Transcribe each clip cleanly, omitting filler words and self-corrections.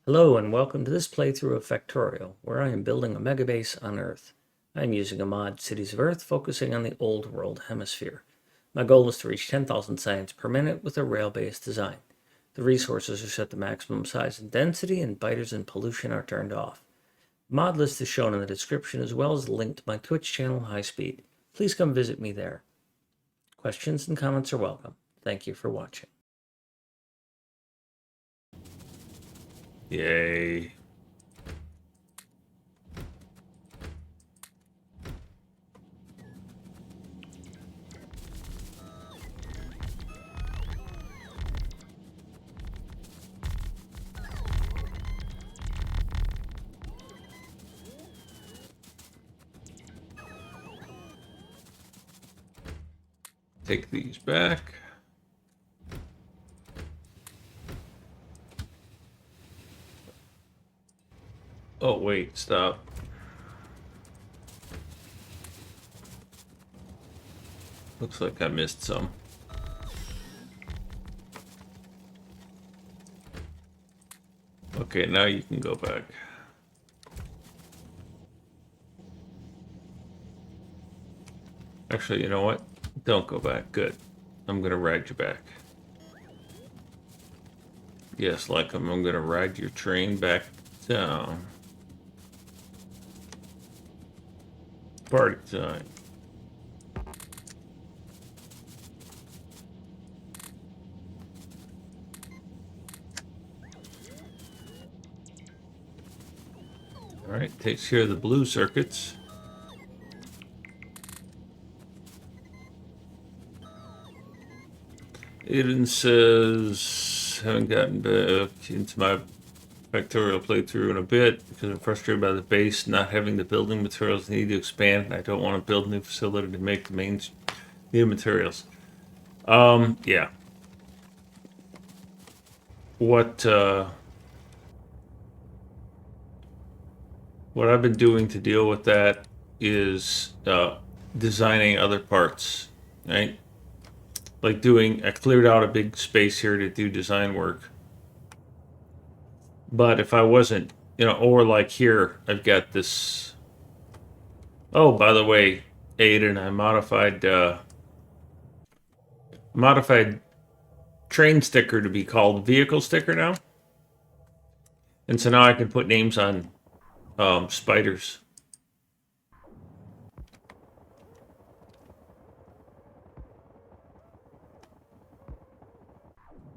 Hello and welcome to this playthrough of Factorio, where I am building a megabase on Earth. I am using a mod, Cities of Earth, focusing on the Old World Hemisphere. My goal is to reach 10,000 science per minute with a rail-based design. The resources are set to maximum size and density, and biters and pollution are turned off. The mod list is shown in the description, as well as the link to my Twitch channel, High Speed. Please come visit me there. Questions and comments are welcome. Thank you for watching. Yay. Take these back. Oh, wait, stop. Looks like I missed some. Okay, now you can go back. Actually, you know what? Don't go back. Good. I'm gonna ride you back. Yes, like I'm gonna ride your train back down. Party time. Alright, takes care of the blue circuits. Aiden says, haven't gotten back into my Factorio playthrough in a bit because I'm frustrated by the base not having the building materials needed to expand. I don't want to build a new facility to make the main new materials. Yeah. What I've been doing to deal with that is designing other parts, right? Like I cleared out a big space here to do design work. But if I wasn't, or like here, I've got this. Oh, by the way, Aiden, I modified train sticker to be called vehicle sticker now. And so now I can put names on spiders.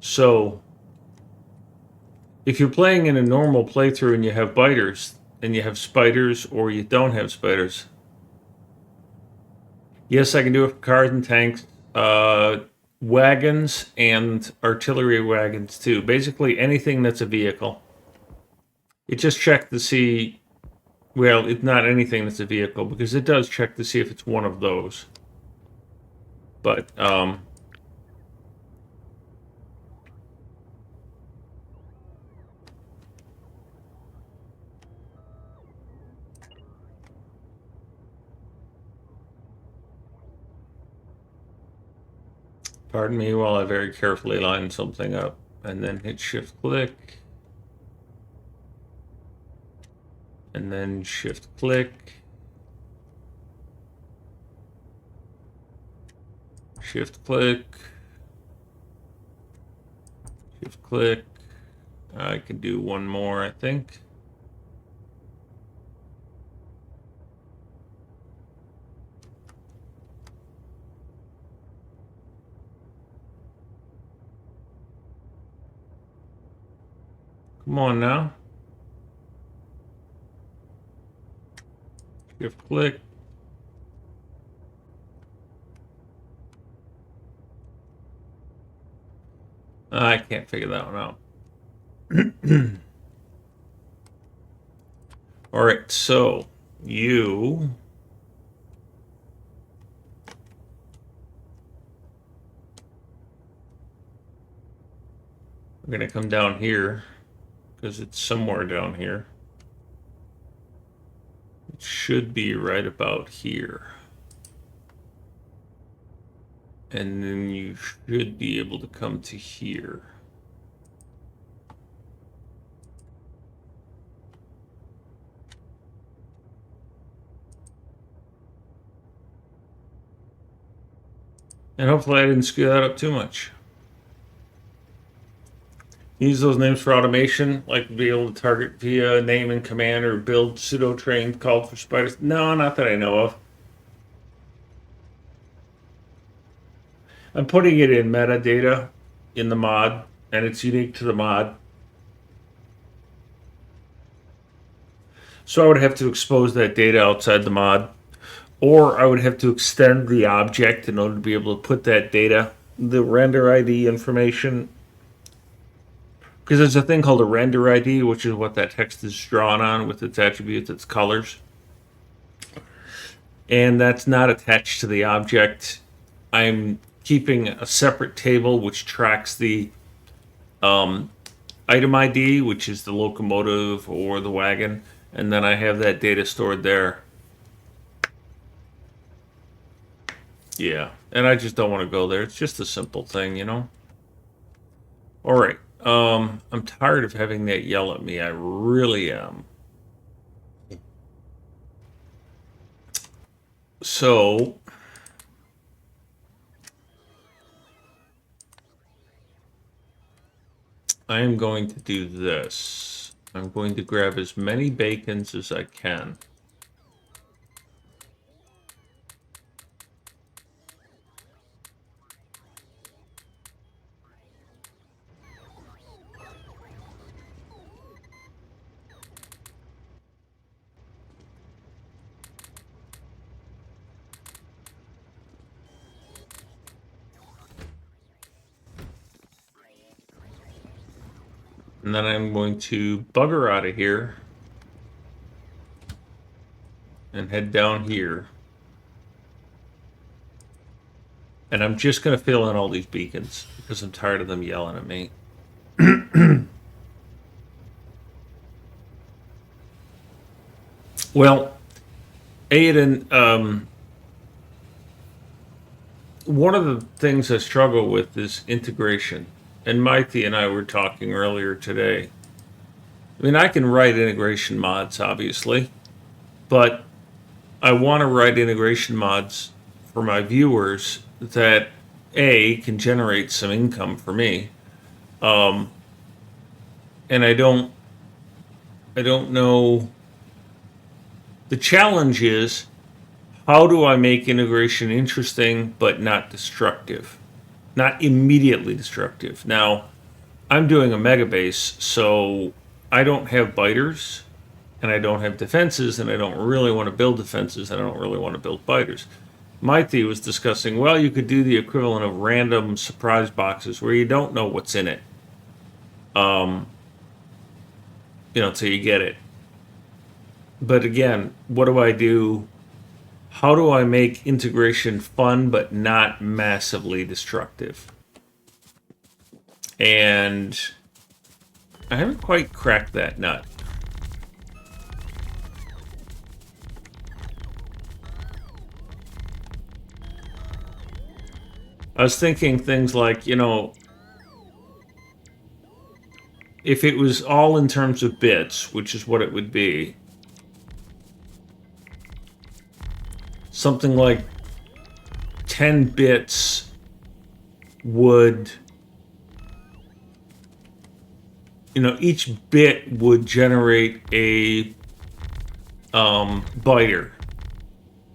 So if you're playing in a normal playthrough and you have biters, and you have spiders or you don't have spiders, yes, I can do it for cars and tanks, wagons, and artillery wagons too. Basically anything that's a vehicle. It just checked to see, well, it's not anything that's a vehicle, because it does check to see if it's one of those. But, pardon me while I very carefully line something up, and then hit shift click, and then shift click, shift click, shift click. I can do one more, I think. Come on now. Shift click. I can't figure that one out. All right, so you are going to come down here because it's somewhere down here. It should be right about here. And then you should be able to come to here. And hopefully I didn't screw that up too much. Use those names for automation, like be able to target via name and command or build pseudo-train called for spiders. No, not that I know of. I'm putting it in metadata in the mod, and it's unique to the mod. So I would have to expose that data outside the mod, or I would have to extend the object in order to be able to put that data, the render ID information, because there's a thing called a render ID, which is what that text is drawn on with its attributes, its colors. And that's not attached to the object. I'm keeping a separate table which tracks the item ID, which is the locomotive or the wagon, and then I have that data stored there. Yeah, and I just don't want to go there. It's just a simple thing, you know? All right. I'm tired of having that yell at me. I really am. So I am going to do this. I'm going to grab as many bacons as I can. And then I'm going to bugger out of here and head down here. And I'm just going to fill in all these beacons because I'm tired of them yelling at me. Well, Aiden, one of the things I struggle with is integration. And Mighty and I were talking earlier today. I mean, I can write integration mods, obviously, but I want to write integration mods for my viewers that A, can generate some income for me. And I don't know. The challenge is, how do I make integration interesting but not destructive? Not immediately destructive. Now, I'm doing a MegaBase, so I don't have biters, and I don't have defenses, and I don't really want to build defenses, and I don't really want to build biters. Mighty was discussing, well, you could do the equivalent of random surprise boxes where you don't know what's in it, till you get it. But again, what do I do? How do I make integration fun but not massively destructive? And I haven't quite cracked that nut. I was thinking things like, if it was all in terms of bits, which is what it would be, something like 10 bits would, each bit would generate a byter.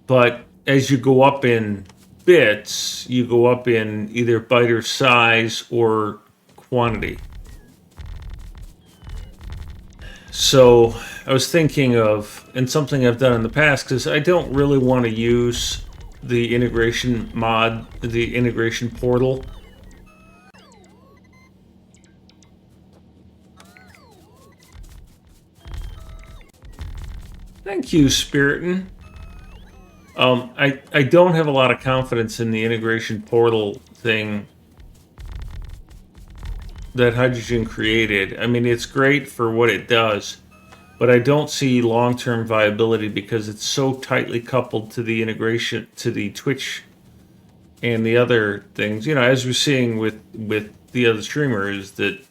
But as you go up in bits, you go up in either byter size or quantity. So I was thinking of, and something I've done in the past, because I don't really want to use the integration mod, the integration portal. Thank you, Spiritin. I don't have a lot of confidence in the integration portal thing that Hydrogen created. I mean, it's great for what it does, but I don't see long-term viability because it's so tightly coupled to the integration, to the Twitch and the other things. As we're seeing with the other streamer, is that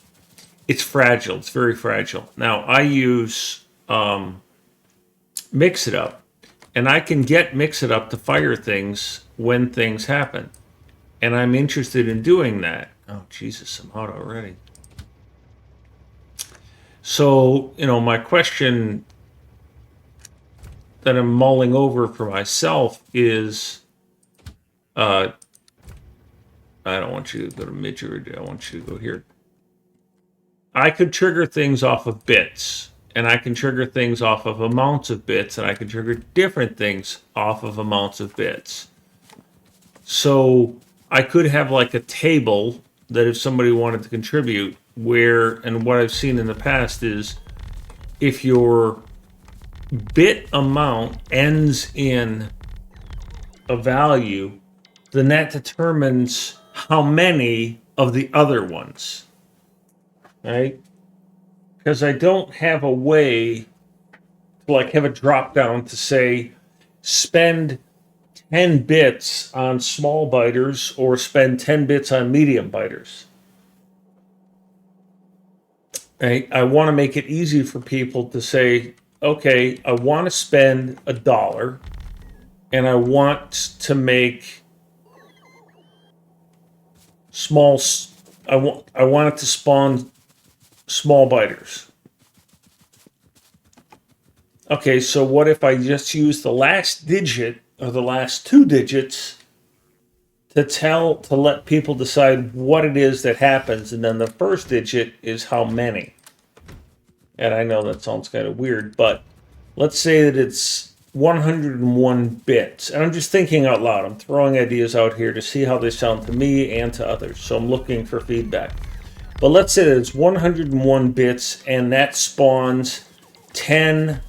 it's fragile. It's very fragile. Now, I use Mix It Up, and I can get Mix It Up to fire things when things happen. and I'm interested in doing that. Oh, Jesus, I'm out already. So, my question that I'm mulling over for myself is, I don't want you to go to Midgard. I want you to go here. I could trigger things off of bits, and I can trigger things off of amounts of bits, and I can trigger different things off of amounts of bits. So I could have like a table that if somebody wanted to contribute, where, and what I've seen in the past is if your bit amount ends in a value, then that determines how many of the other ones, right? Because I don't have a way to like have a drop down to say spend 10 bits on small biters or spend 10 bits on medium biters. Right? I want to make it easy for people to say, okay, I want to spend $1 and I want to make I want it to spawn small biters. Okay, so what if I just use the last digit or the last 2 digits to let people decide what it is that happens, and then the first digit is how many. And I know that sounds kind of weird, but let's say that it's 101 bits. And I'm just thinking out loud. I'm throwing ideas out here to see how they sound to me and to others. So I'm looking for feedback. But let's say that it's 101 bits and that spawns 10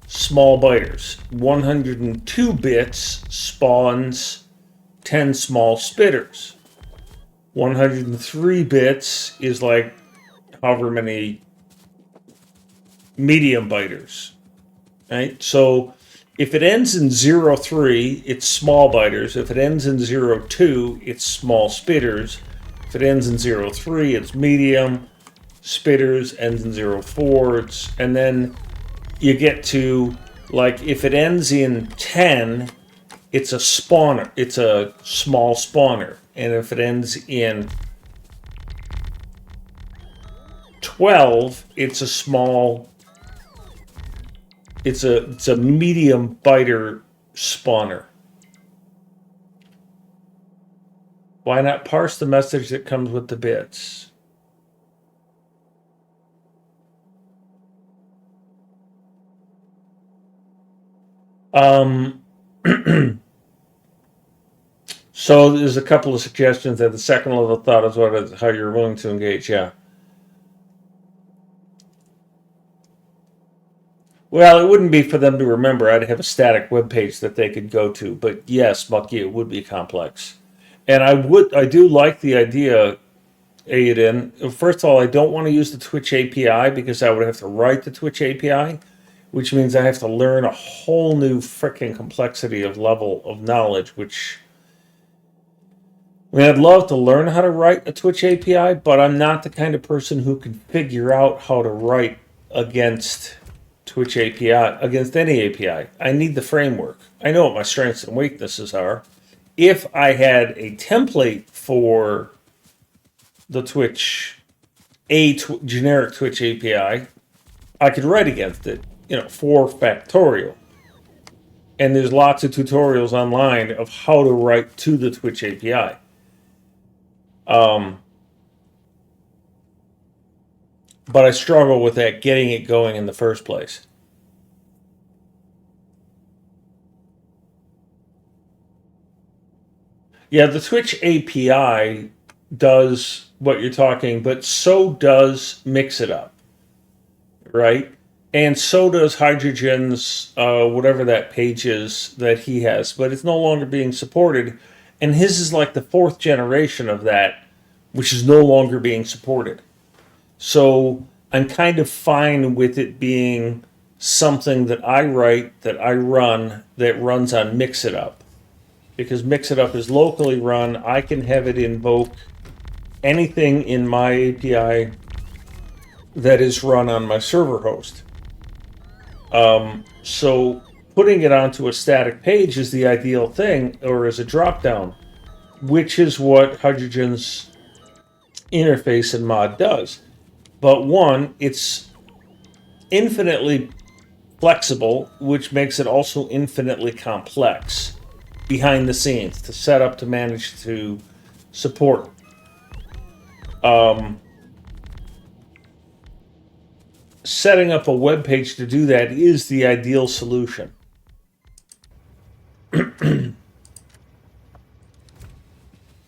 small biters. 102 bits spawns 10 small spitters. 103 bits is like however many medium biters. Right? So if it ends in 03, it's small biters. If it ends in 02, it's small spitters. If it ends in 03, it's medium spitters. Ends in 04, and then you get to, like, if it ends in 10, it's a spawner. It's a small spawner. And if it ends in 12, it's a medium biter spawner. Why not parse the message that comes with the bits? So there's a couple of suggestions that the second level thought is how you're willing to engage. Yeah. Well, it wouldn't be for them to remember. I'd have a static web page that they could go to. But yes, Bucky, it would be complex. And I do like the idea, Aiden. First of all, I don't want to use the Twitch API because I would have to write the Twitch API, which means I have to learn a whole new freaking complexity of level of knowledge, which, I mean, I'd love to learn how to write a Twitch API, but I'm not the kind of person who can figure out how to write against Twitch API, against any API. I need the framework. I know what my strengths and weaknesses are. If I had a template for the generic Twitch API, I could write against it, for Factorio. And there's lots of tutorials online of how to write to the Twitch API. But I struggle with that, getting it going in the first place. Yeah, the Twitch API does what you're talking, but so does Mix It Up, right? And so does Hydrogen's, whatever that page is that he has, but it's no longer being supported. And his is like the 4th generation of that, which is no longer being supported. So I'm kind of fine with it being something that I write, that I run, that runs on Mix It Up. Because Mix It Up is locally run, I can have it invoke anything in my API that is run on my server host. So putting it onto a static page is the ideal thing, or as a drop down. which is what Hydrogen's interface and mod does. But one, it's infinitely flexible, which makes it also infinitely complex behind the scenes to set up, to manage, to support. Setting up a web page to do that is the ideal solution.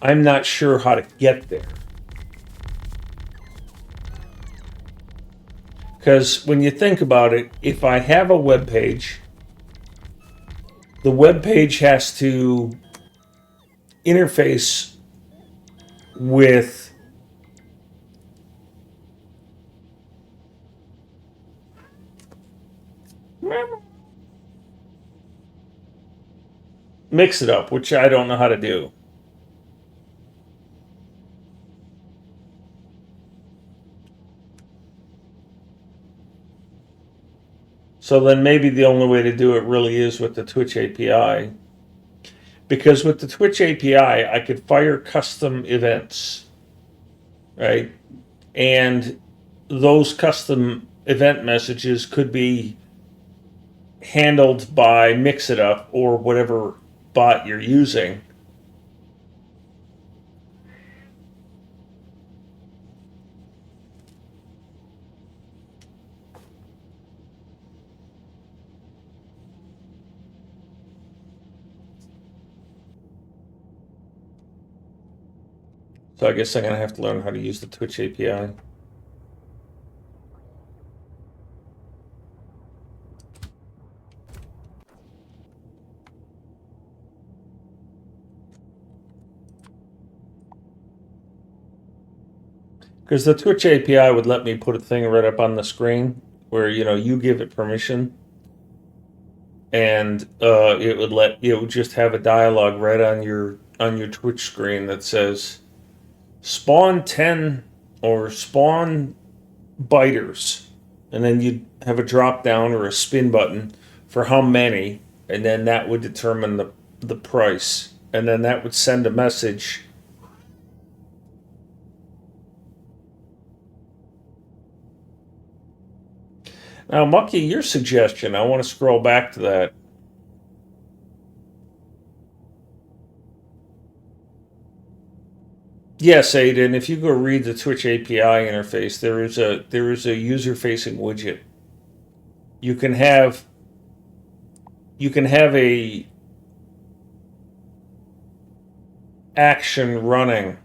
I'm not sure how to get there. Because when you think about it, if I have a web page, the web page has to interface with Mix It Up, which I don't know how to do. So then maybe the only way to do it really is with the Twitch API. Because with the Twitch API, I could fire custom events, right? And those custom event messages could be handled by Mix It Up or whatever bot you're using. So I guess I'm going to have to learn how to use the Twitch API. Because the Twitch API would let me put a thing right up on the screen where, you give it permission, and it would just have a dialogue right on your Twitch screen that says spawn 10 or spawn biters, and then you'd have a drop down or a spin button for how many, and then that would determine the price, and then that would send a message. Now, Mucky, your suggestion, I want to scroll back to that. Yes, Aiden, if you go read the Twitch API interface, there is a user-facing widget. You can have a action running.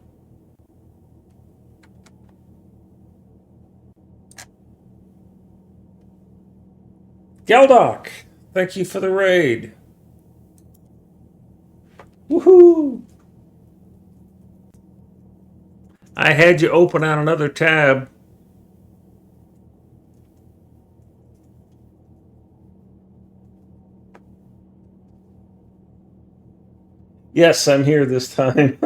Geldoc, thank you for the raid. Woohoo! I had you open on another tab. Yes, I'm here this time.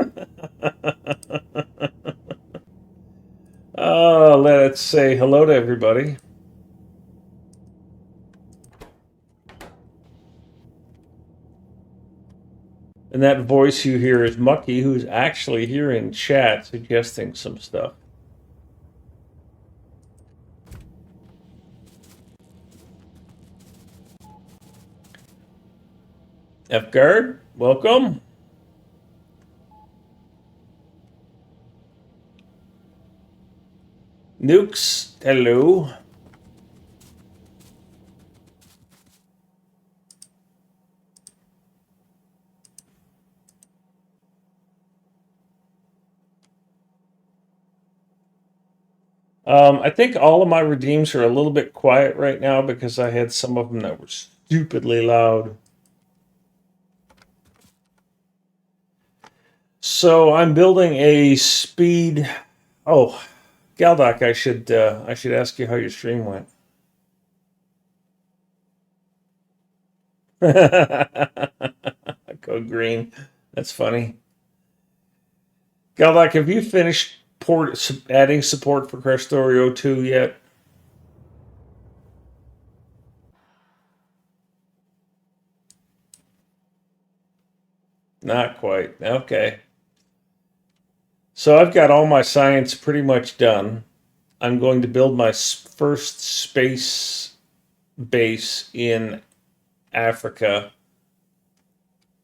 Let's say hello to everybody. And that voice you hear is Mucky, who's actually here in chat suggesting some stuff. F-Guard, welcome. Nukes, hello. I think all of my redeems are a little bit quiet right now because I had some of them that were stupidly loud. So I'm building a speed. Oh, Galdoc, I should ask you how your stream went. Code green. That's funny. Galdoc, have you finished adding support for Factorio 2 yet? Not quite. Okay. So I've got all my science pretty much done. I'm going to build my first space base in Africa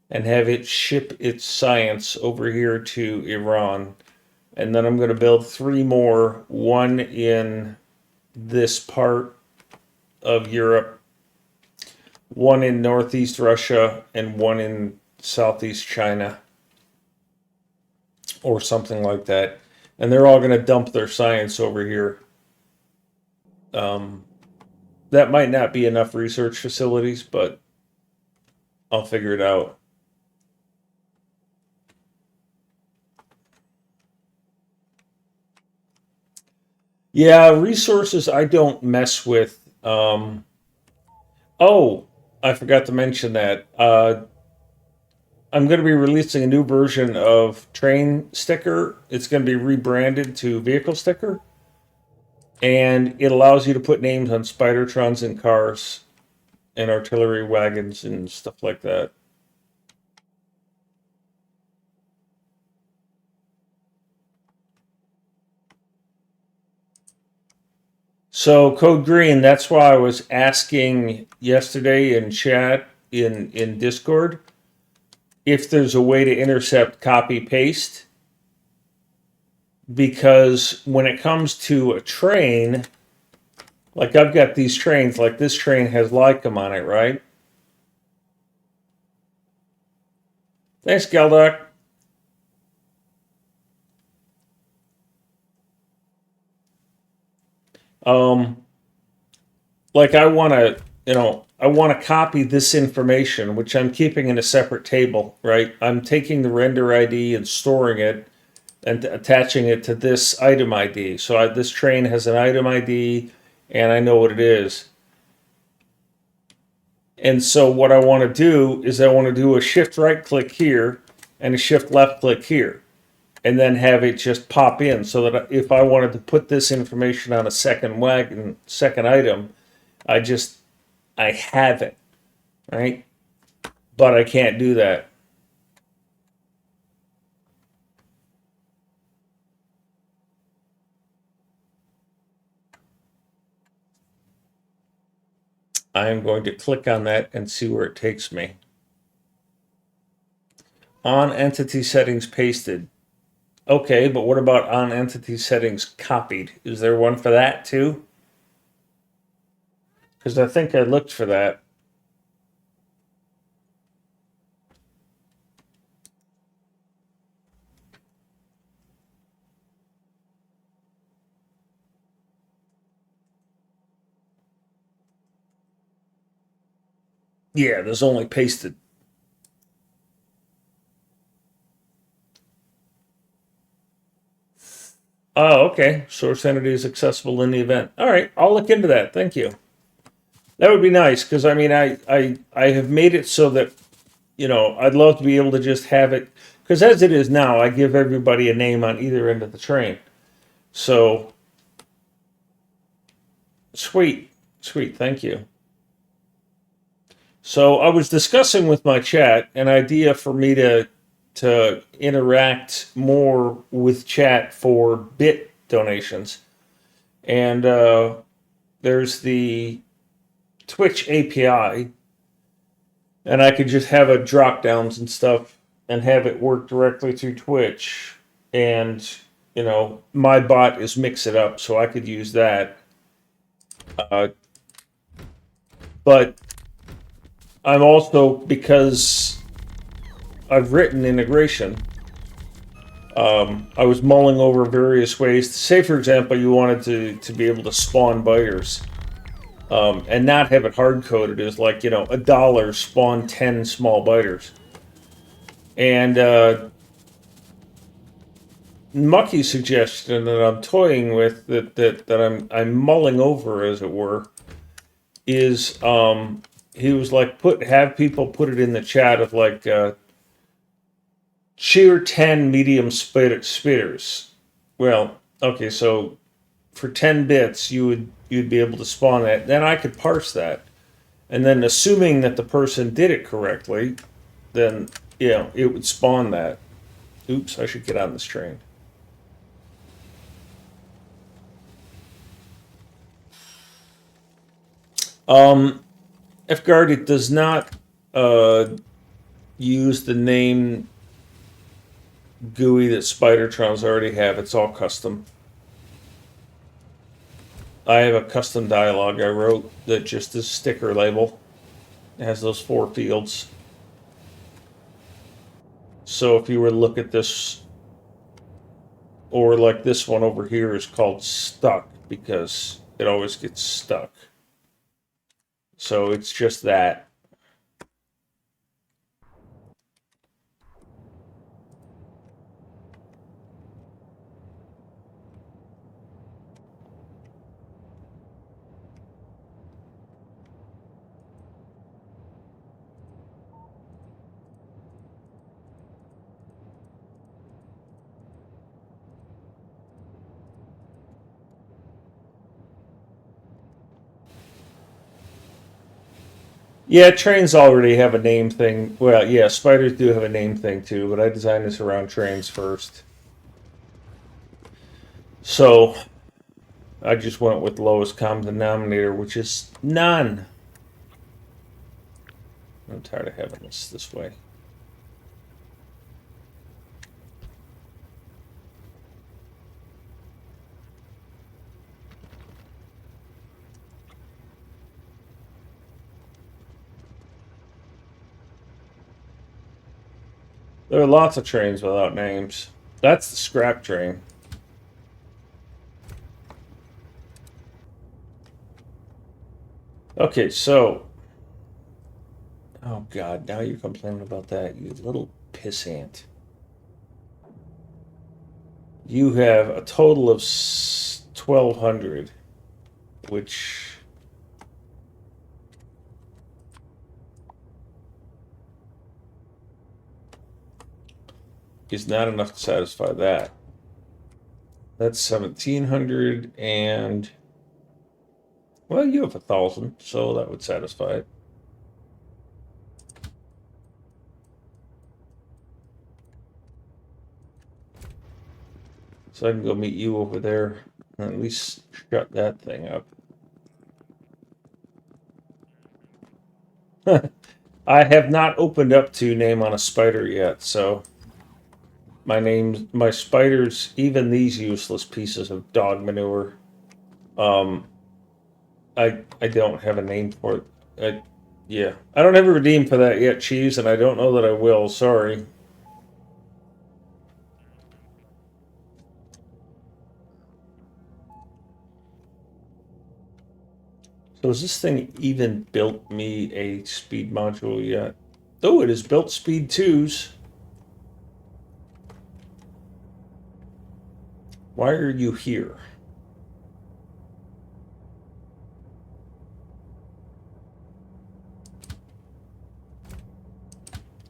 and have it ship its science over here to Iran. And then I'm going to build 3 more, one in this part of Europe, one in northeast Russia, and one in southeast China, or something like that. And they're all going to dump their science over here. That might not be enough research facilities, but I'll figure it out. Yeah, resources I don't mess with. Oh, I forgot to mention that. I'm going to be releasing a new version of Train Sticker. It's going to be rebranded to Vehicle Sticker. And it allows you to put names on Spidertrons and cars and artillery wagons and stuff like that. So Code Green, that's why I was asking yesterday in chat in Discord if there's a way to intercept copy paste, because when it comes to a train, like I've got these trains, like this train has Lycum on it, right? Thanks, Geldoc. Like I want to, I want to copy this information, which I'm keeping in a separate table, right? I'm taking the render ID and storing it and attaching it to this item ID. So this train has an item ID and I know what it is. And so what I want to do is I want to do a shift right click here and a shift left click here, and then have it just pop in, so that if I wanted to put this information on a second wagon, second item, I have it, right? But I can't do that. I am going to click on that and see where it takes me. On entity settings pasted. Okay, but what about on entity settings copied? Is there one for that too? Because I think I looked for that. Yeah, there's only pasted. Oh, okay. Source entity is accessible in the event. All right, I'll look into that. Thank you. That would be nice, because I mean, I have made it so that, I'd love to be able to just have it, because as it is now, I give everybody a name on either end of the train. So, sweet, thank you. So I was discussing with my chat an idea for me to interact more with chat for bit donations, and there's the Twitch API, and I could just have a drop downs and stuff and have it work directly through Twitch. And, my bot is Mix It Up, so I could use that. But I'm also, because I've written integration, I was mulling over various ways. Say, for example, you wanted to be able to spawn biters. And not have it hard coded as like, $1 spawn 10 small biters. And Mucky's suggestion that I'm toying with, that I'm mulling over, as it were, is he was like, have people put it in the chat of like cheer 10 medium spitters. Well, okay, so for 10 bits you'd be able to spawn that. Then I could parse that, and then assuming that the person did it correctly, then it would spawn that. Oops, I should get on this train. F-Guard, it does not use the name GUI that Spidertrons already have. It's all custom. I have a custom dialogue I wrote that just is sticker label. It has those 4 fields. So if you were to look at this, or like this one over here is called stuck because it always gets stuck. So it's just that. Yeah, trains already have a name thing. Well, yeah, spiders do have a name thing too, but I designed this around trains first. So I just went with lowest common denominator, which is none. I'm tired of having this way. There are lots of trains without names. That's the scrap train. Okay, so... Oh god, now you're complaining about that, you little pissant. You have a total of 1,200, which... is not enough to satisfy that. That's 1,700 and... Well, you have 1,000, so that would satisfy it. So I can go meet you over there and at least shut that thing up. I have not opened up to name on a spider yet, so my spiders, even these useless pieces of dog manure, I don't have a name for it. Yeah, I don't have a redeem for that yet, Cheese, and I don't know that I will. Sorry. So has this thing even built me a speed module yet? Oh, it has built speed 2s. Why are you here?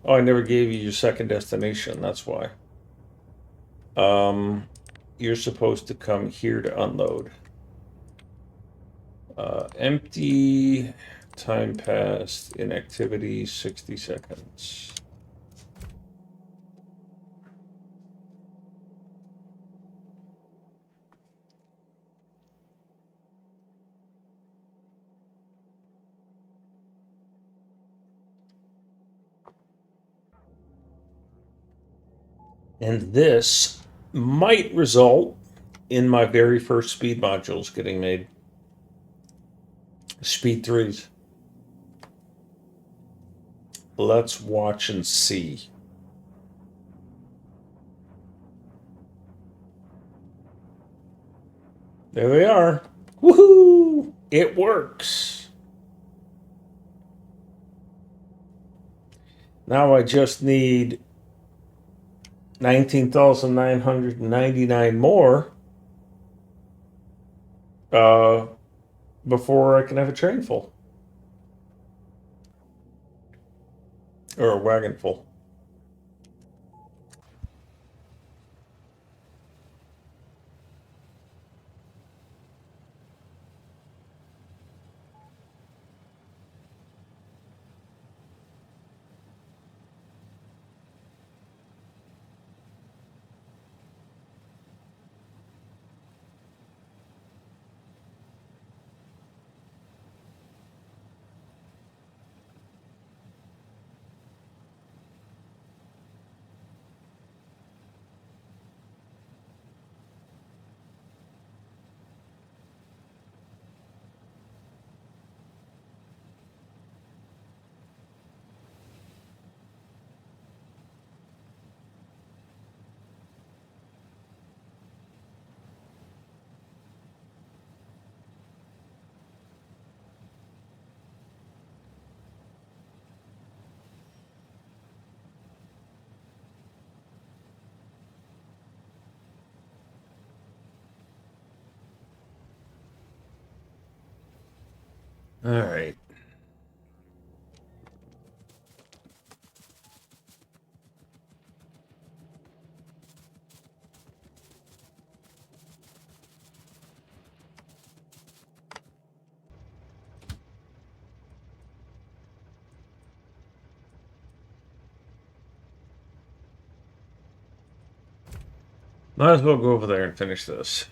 Oh, I never gave you your second destination, that's why. You're supposed to come here to unload. Empty, time passed, inactivity, 60 seconds. And this might result in my very first speed modules getting made. Speed 3s. Let's watch and see. There they are. Woohoo! It works. Now I just need 19,999 more before I can have a train full. Or a wagon full. All right. Might as well go over there and finish this.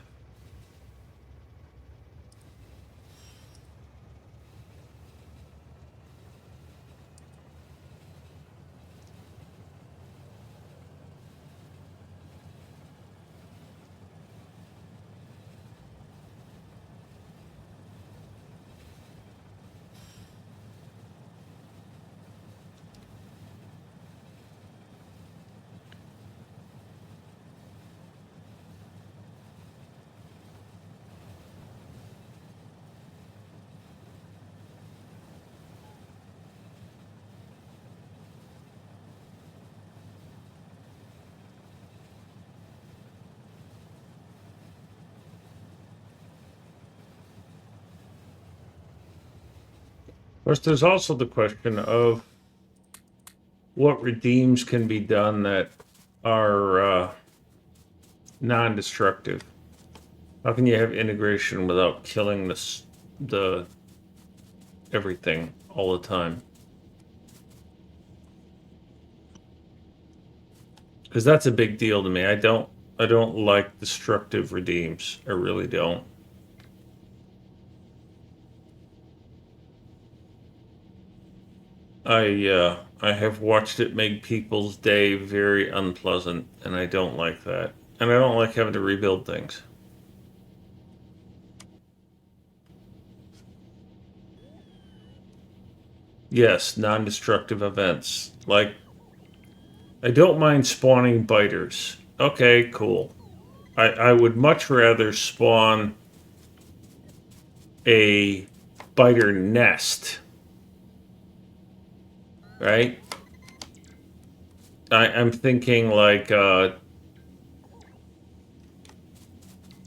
Of course, there's also the question of what redeems can be done that are non-destructive. How can you have integration without killing the everything all the time? Because that's a big deal to me. I don't like destructive redeems. I really don't. I have watched it make people's day very unpleasant, and I don't like that. And I don't like having to rebuild things. Yes, non-destructive events. Like, I don't mind spawning biters. Okay, cool. I would much rather spawn a biter nest. Right? I'm thinking like an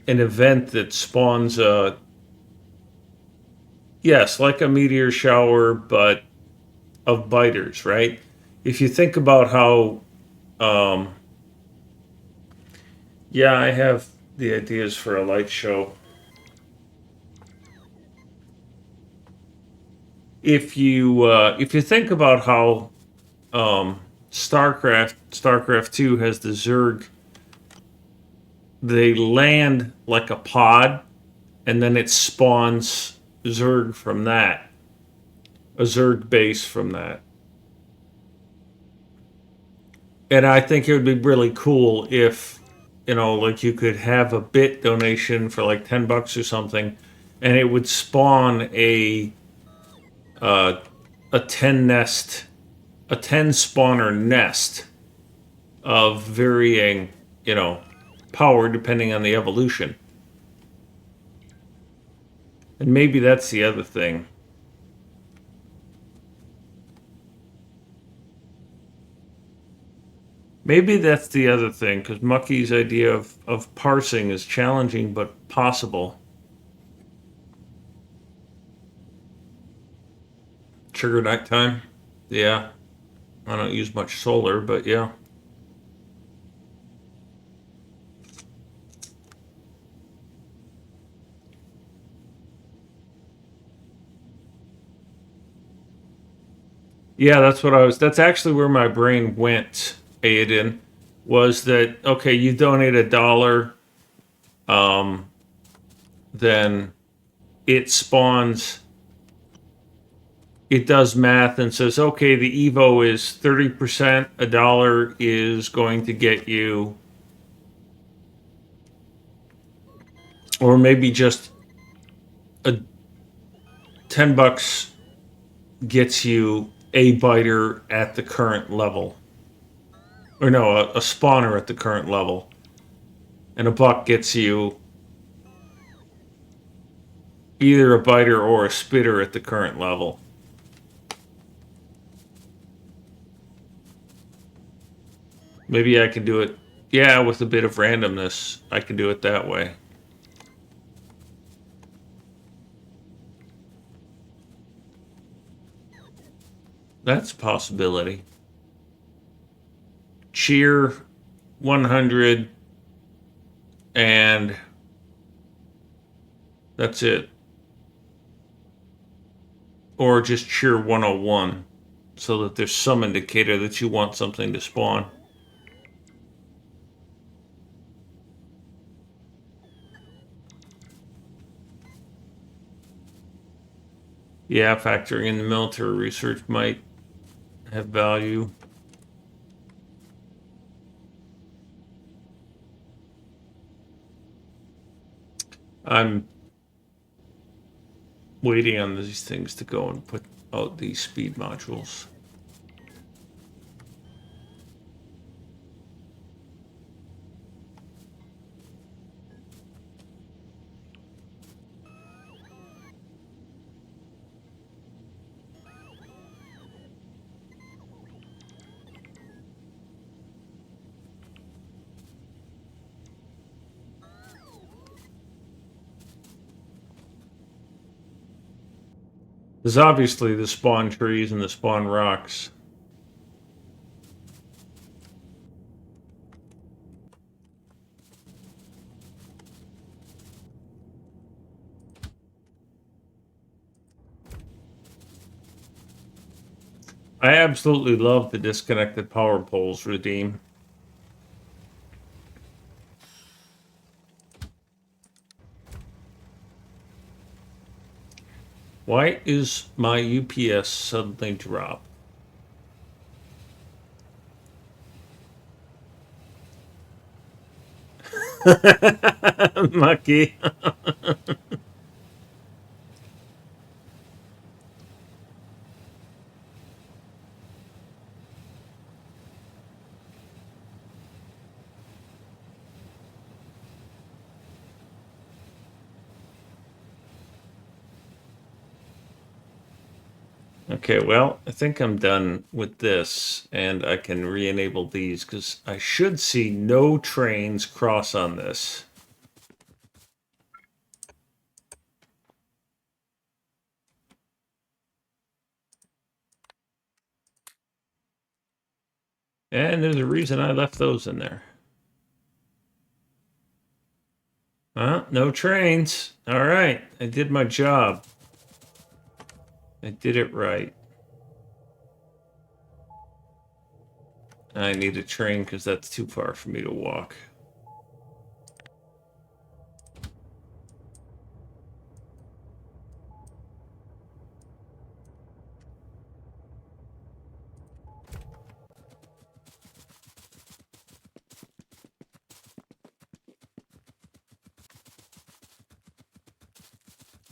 event that spawns a... Yes, like a meteor shower, but of biters, right? If you think about how... yeah, I have the ideas for a light show. If you think about how StarCraft 2 has the Zerg, they land like a pod, and then it spawns Zerg from that, a Zerg base from that. And I think it would be really cool if, like you could have a bit donation for like $10 or something, and it would spawn a 10 nest, a 10 spawner nest of varying, power depending on the evolution. And maybe that's the other thing. Maybe that's the other thing, because Mucky's idea of parsing is challenging but possible. Trigger nighttime? Yeah. I don't use much solar, but yeah. Yeah, that's actually where my brain went, Aiden, was that, okay, you donate $1, then it spawns, it does math and says, okay, the Evo is 30%, $1 is going to get you, or maybe just a $10 gets you a biter at the current level. Or no, a spawner at the current level. And $1 gets you either a biter or a spitter at the current level. Maybe I can do it, yeah, with a bit of randomness. I can do it that way. That's a possibility. Cheer 100 and that's it. Or just cheer 101 so that there's some indicator that you want something to spawn. Yeah, factoring in the military research might have value. I'm waiting on these things to go and put out these speed modules. There's obviously the spawn trees and the spawn rocks. I absolutely love the disconnected power poles redeem. Why is my UPS suddenly drop? Mucky. Okay, well, I think I'm done with this, and I can re-enable these, because I should see no trains cross on this. And there's a reason I left those in there. No trains. All right, I did my job. I did it right. I need a train because that's too far for me to walk.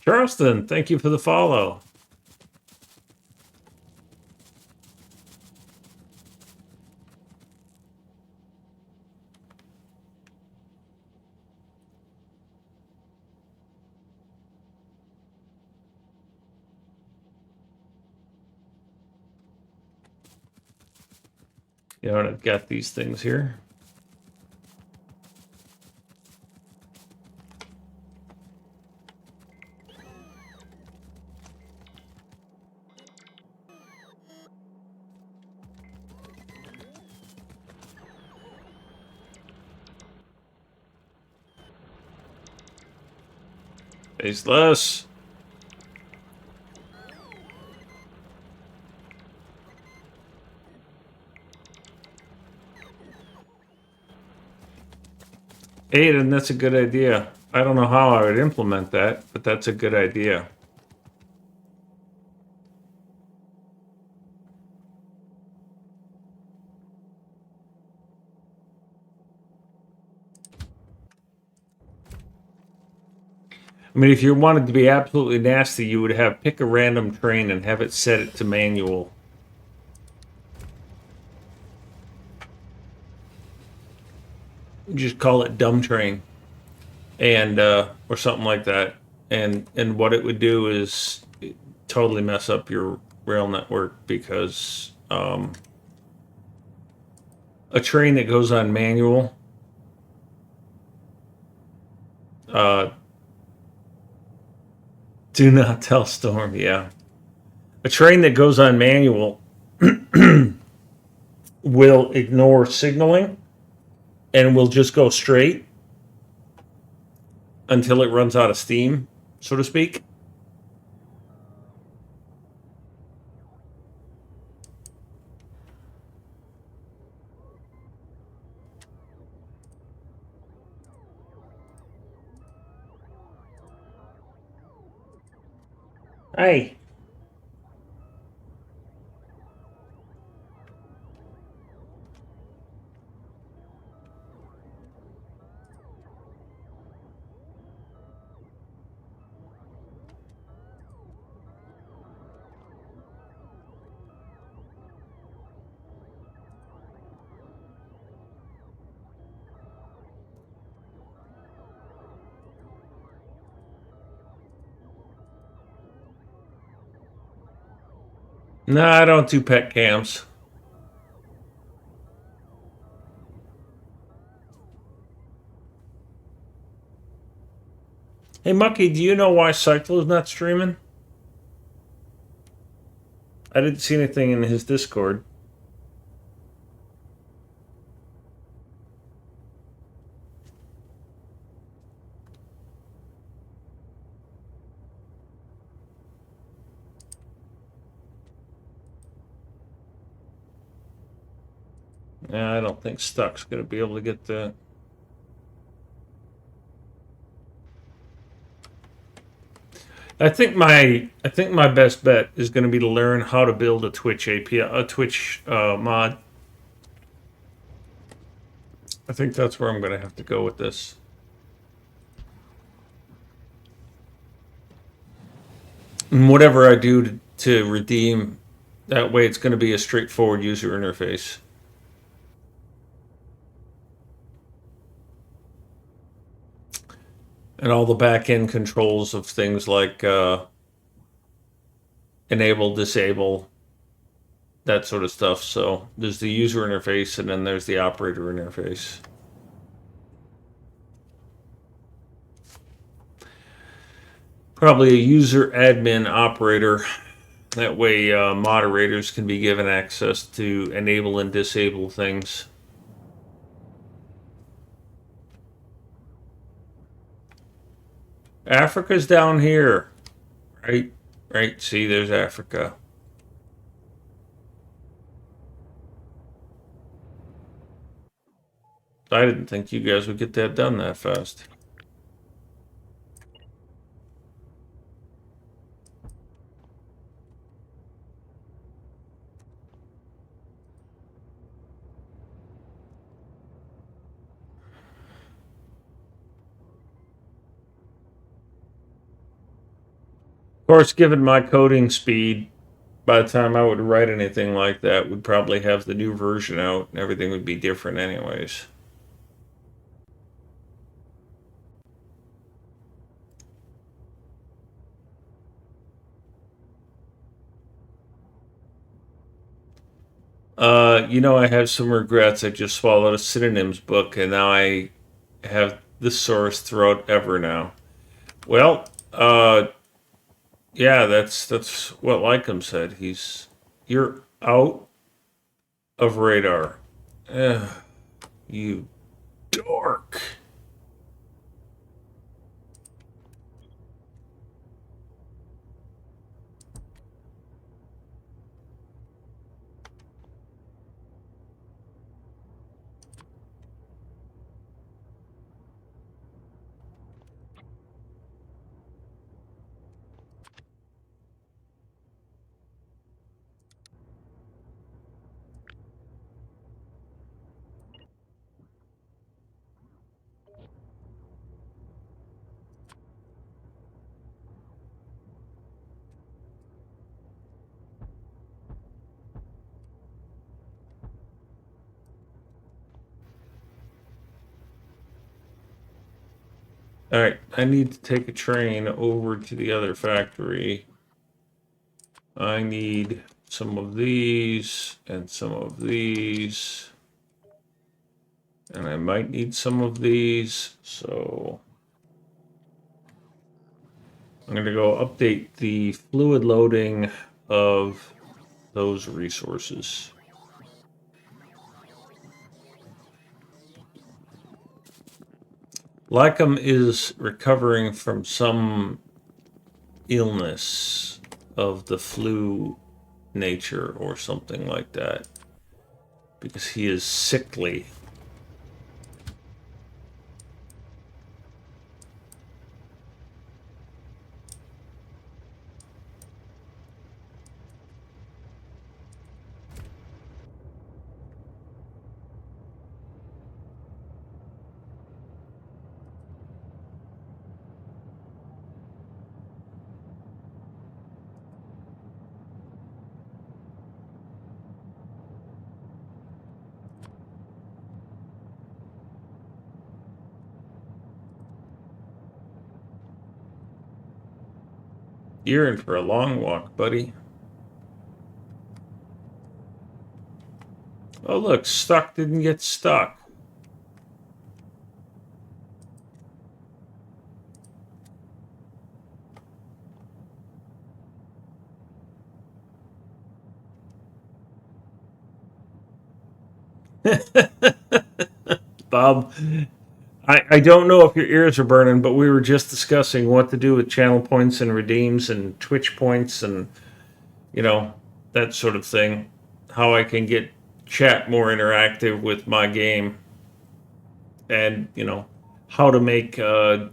Charleston, thank you for the follow. You know, and I've got these things here. Faceless. Aiden, that's a good idea. I don't know how I would implement that, but that's a good idea. I mean, if you wanted to be absolutely nasty, you would have pick a random train and have it set it to manual. Just call it dumb train, and or something like that. And what it would do is totally mess up your rail network, because a train that goes on manual do not tell Storm, yeah. A train that goes on manual will ignore signaling and will just go straight until it runs out of steam, so to speak. Hey. No, I don't do pet cams. Hey, Mucky, do you know why Cyclo's not streaming? I didn't see anything in his Discord. Yeah, I don't think Stuck's going to be able to get that. I think my best bet is going to be to learn how to build a Twitch API, a Twitch mod. I think that's where I'm going to have to go with this. And whatever I do to redeem, that way it's going to be a straightforward user interface. And all the back-end controls of things like enable, disable, that sort of stuff. So there's the user interface and then there's the operator interface. Probably a user admin operator. That way moderators can be given access to enable and disable things. Africa's down here. Right. See, there's Africa. I didn't think you guys would get that done that fast. Of course, given my coding speed, by the time I would write anything like that, we'd probably have the new version out and everything would be different anyways. I have some regrets. I just swallowed a synonyms book and now I have this source throughout ever now. Well, yeah, that's what Lycum said. You're out of radar. Ugh, you dork. All right, I need to take a train over to the other factory. I need some of these and some of these. And I might need some of these, so I'm going to go update the fluid loading of those resources. Lackham is recovering from some illness of the flu nature or something like that, because he is sickly. You're in for a long walk, buddy. Oh, look, stuck didn't get stuck. Bob, I don't know if your ears are burning, but we were just discussing what to do with channel points and redeems and Twitch points and, you know, that sort of thing. How I can get chat more interactive with my game. And, you know, how to make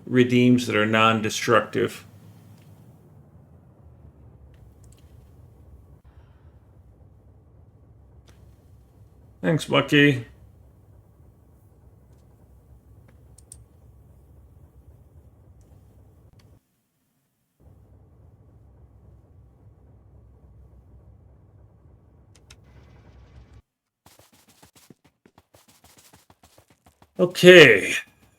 redeems that are non-destructive. Thanks, Bucky. Okay,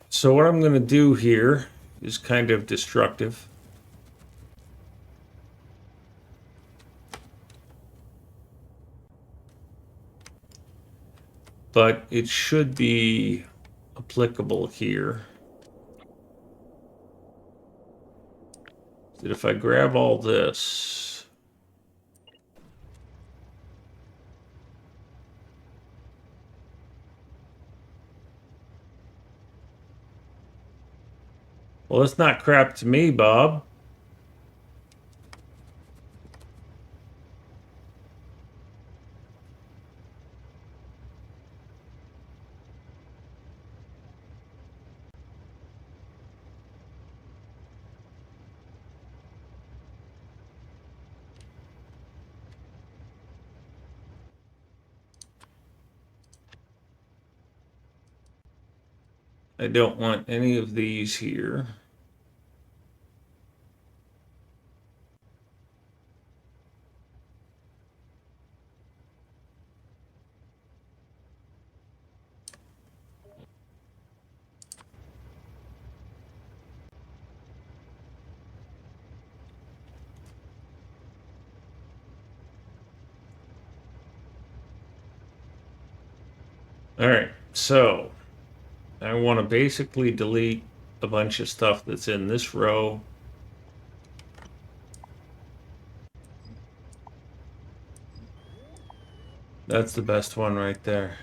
so what I'm going to do here is kind of destructive. But it should be applicable here. That if I grab all this, well, it's not crap to me, Bob. I don't want any of these here. All right, so I want to basically delete a bunch of stuff that's in this row. That's the best one right there.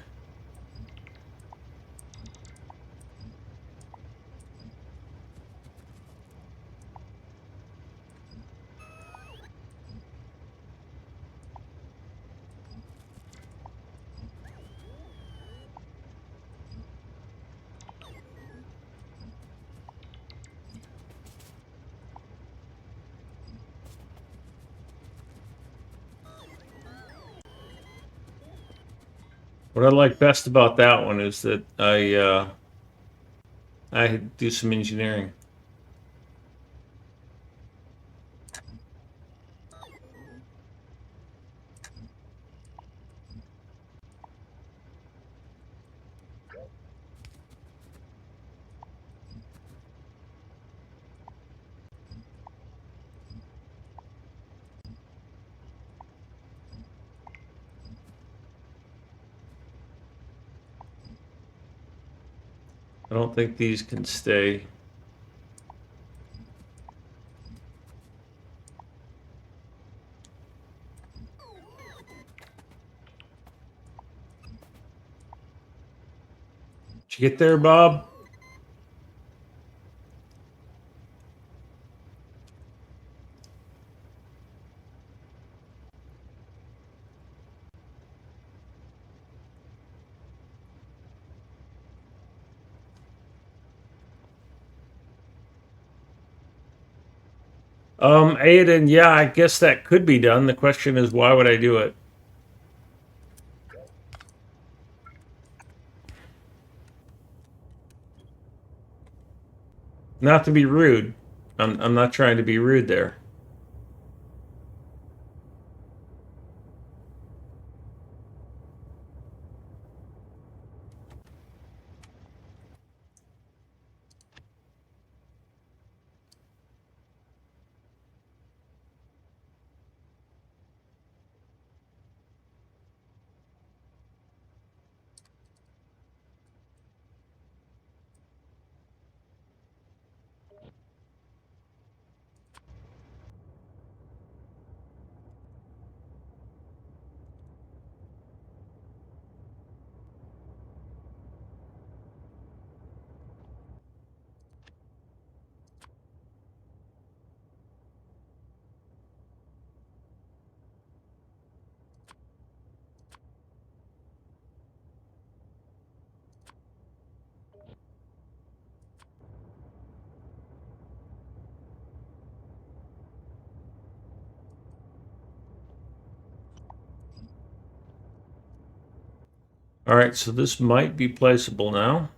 What I like best about that one is that I do some engineering. I don't think these can stay. Did you get there, Bob? Aiden, yeah, I guess that could be done. The question is, why would I do it? Not to be rude. I'm not trying to be rude there. All right, so this might be placeable now.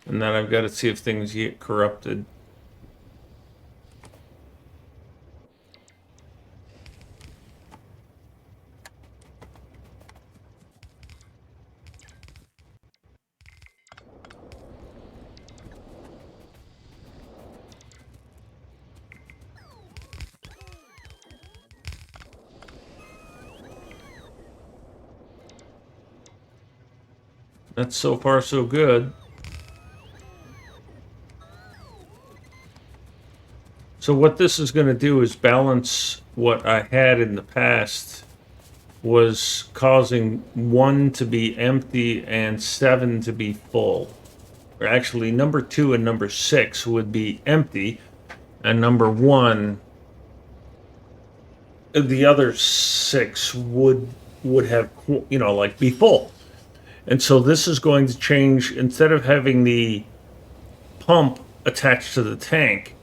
And then I've got to see if things get corrupted. That's so far so good. So what this is going to do is balance what I had in the past was causing 1 to be empty and 7 to be full. Or actually, number 2 and number 6 would be empty, and number 1, the other 6 would have, you know, like be full. And so this is going to change. Instead of having the pump attached to the tank,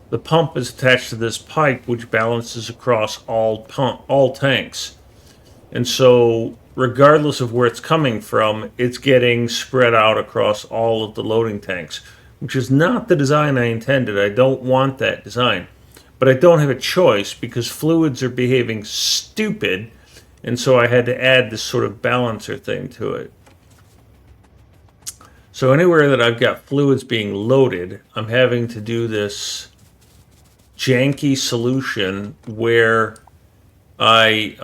the pump is attached to this pipe, which balances across all tanks. And so, regardless of where it's coming from, it's getting spread out across all of the loading tanks, which is not the design I intended. I don't want that design. But I don't have a choice because fluids are behaving stupid, and so I had to add this sort of balancer thing to it. So anywhere that I've got fluids being loaded, I'm having to do this janky solution where I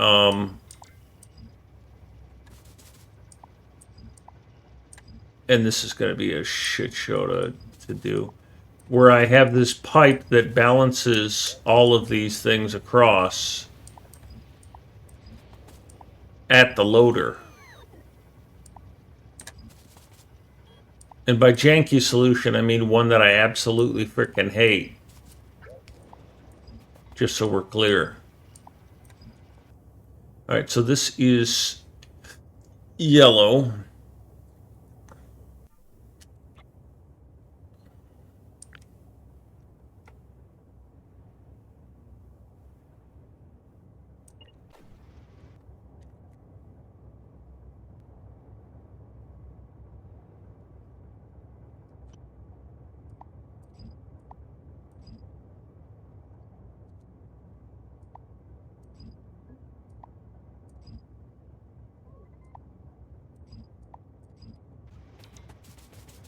and this is going to be a shit show to do, where I have this pipe that balances all of these things across at the loader. And by janky solution, I mean one that I absolutely freaking hate. Just so we're clear. All right, so this is yellow.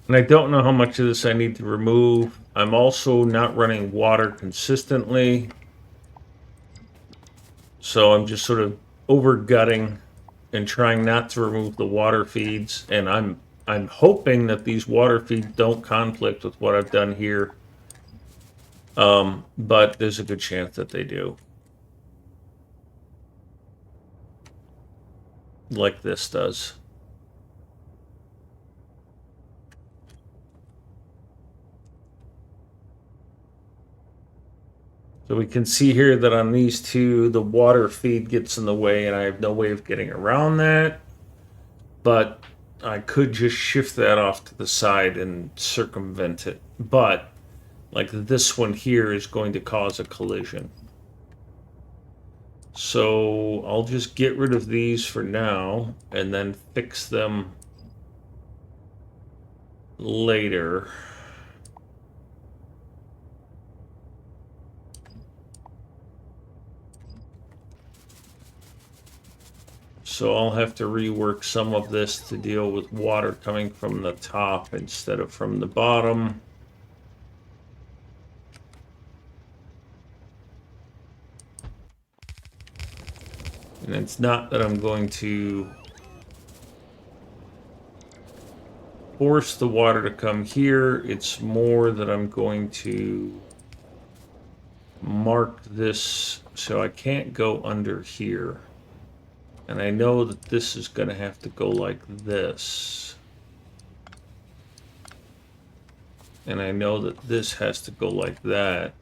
And I don't know how much of this I need to remove. I'm also not running water consistently. So I'm just sort of over gutting and trying not to remove the water feeds. And I'm hoping that these water feeds don't conflict with what I've done here. But there's a good chance that they do. like this does. So we can see here that on these two, the water feed gets in the way, and I have no way of getting around that. But I could just shift that off to the side and circumvent it. But like this one here is going to cause a collision. So I'll just get rid of these for now and then fix them later. So I'll have to rework some of this to deal with water coming from the top instead of from the bottom. And it's not that I'm going to force the water to come here. It's more that I'm going to mark this so I can't go under here. And I know that this is going to have to go like this. And I know that this has to go like that.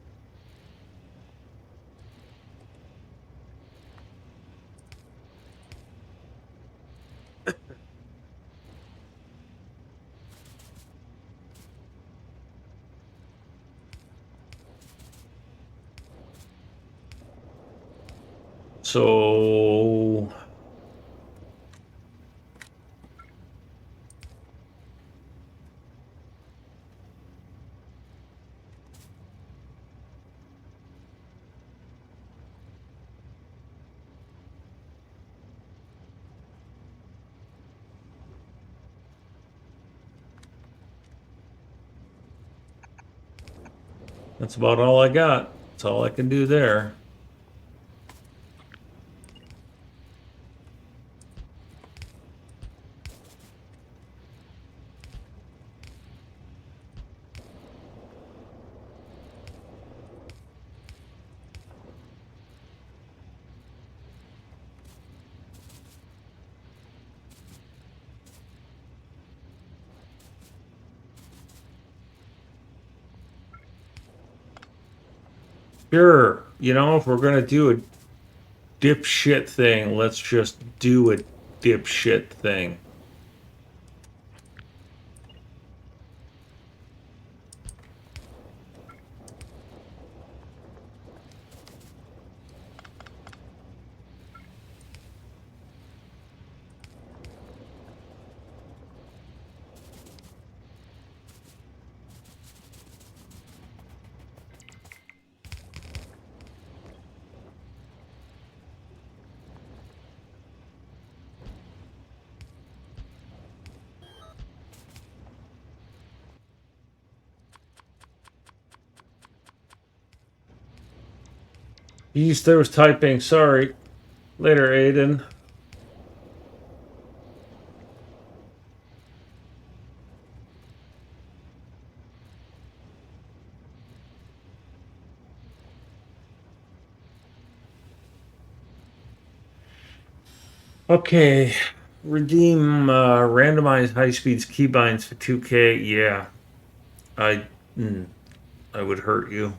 So that's about all I got. That's all I can do there. Sure, you know, if we're gonna do a dipshit thing, let's just do a dipshit thing. Geez, there was typing. Sorry. Later, Aiden. Okay. Redeem randomized high-speed keybinds for 2K. Yeah. I would hurt you.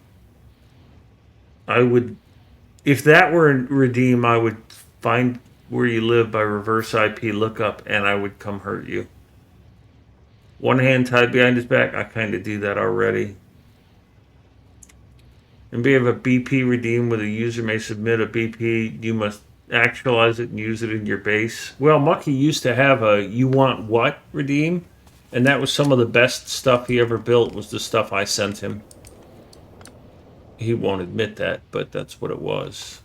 I would, if that were redeem, I would find where you live by reverse IP lookup, and I would come hurt you. One hand tied behind his back. I kind of do that already. And we have a BP redeem where the user may submit a BP. You must actualize it and use it in your base. Well, Mucky used to have a you want what redeem, and that was some of the best stuff he ever built was the stuff I sent him. He won't admit that, but that's what it was.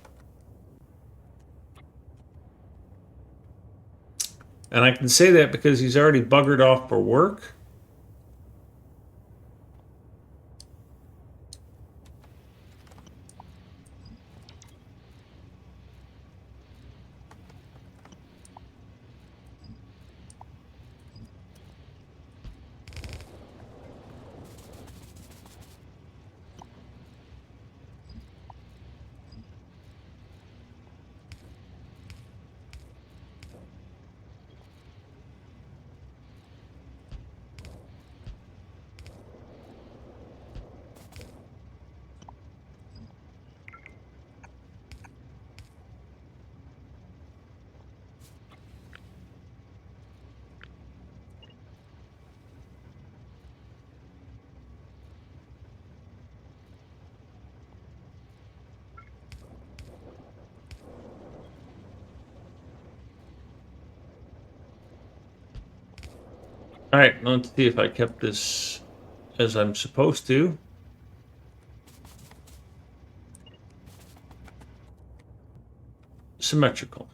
And I can say that because he's already buggered off for work. Alright, let's see if I kept this as I'm supposed to. Symmetrical.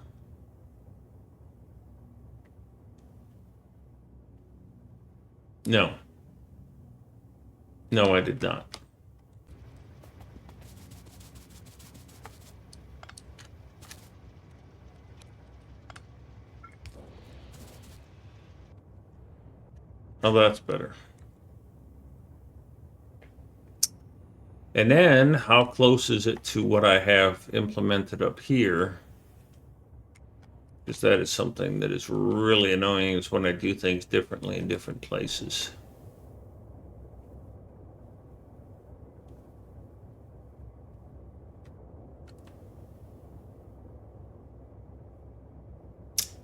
No. No, I did not. Oh, that's better. And then, how close is it to what I have implemented up here? Because that is something that is really annoying, is when I do things differently in different places.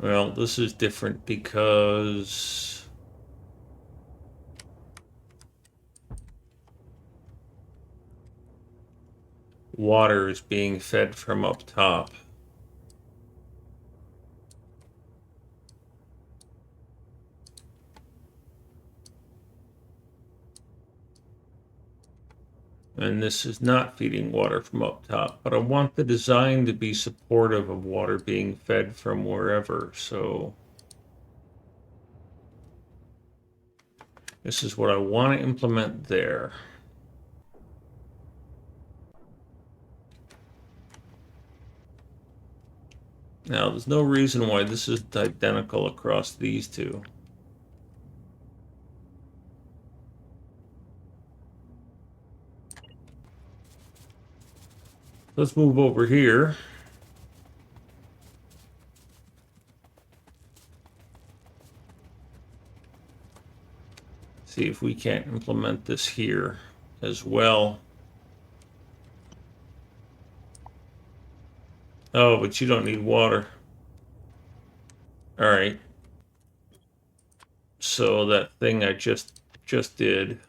Well, this is different because water is being fed from up top. And this is not feeding water from up top, but I want the design to be supportive of water being fed from wherever, so this is what I want to implement there. Now, there's no reason why this is identical across these two. Let's move over here. See if we can't implement this here as well. Oh, but you don't need water. All right. So that thing I just did.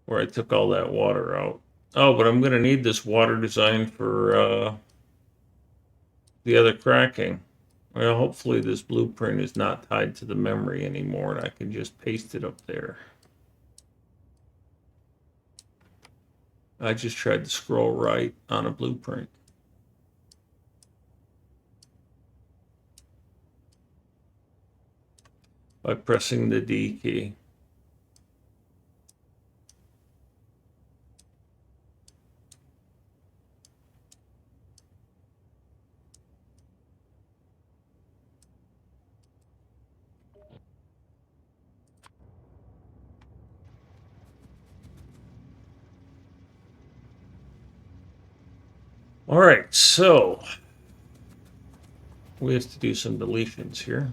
Where I took all that water out. Oh, but I'm going to need this water design for the other cracking. Well, hopefully this blueprint is not tied to the memory anymore, and I can just paste it up there. I just tried to scroll right on a blueprint. By pressing the D key. All right, so we have to do some deletions here.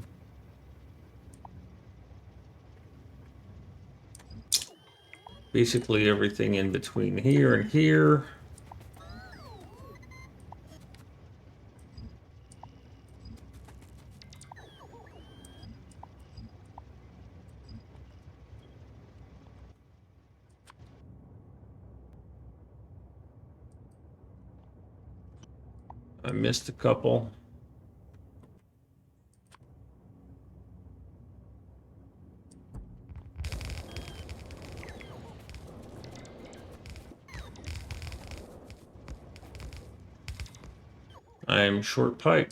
Basically everything in between here and here. I missed a couple. I'm short pipe.